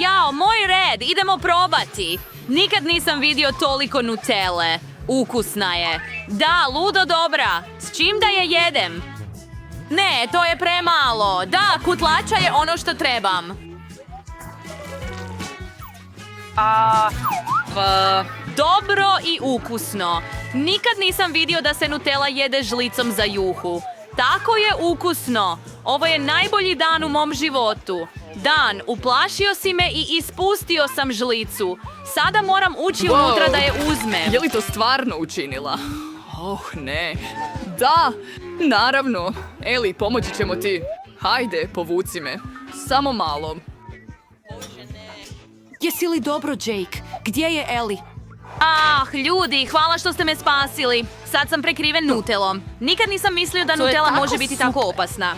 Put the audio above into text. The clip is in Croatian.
jao, moj red, idemo probati. Nikad nisam vidio toliko Nutelle. Ukusna je. Da, ludo dobra. S čim da je jedem? Ne, to je premalo. Da, kutlača je ono što trebam. Dobro i ukusno. Nikad nisam vidio da se Nutella jede žlicom za juhu. Tako je ukusno. Ovo je najbolji dan u mom životu. Dan, uplašio si me i ispustio sam žlicu. Sada moram ući unutra da je uzmem. Je li to stvarno učinila? Oh, ne. Da, naravno. Eli, pomoći ćemo ti. Hajde, povuci me. Samo malo. Jesi li dobro, Jake? Gdje je Ellie? Ljudi, hvala što ste me spasili. Sad sam prekriven Nutellom. Nikad nisam mislio da Nutella može biti tako opasna.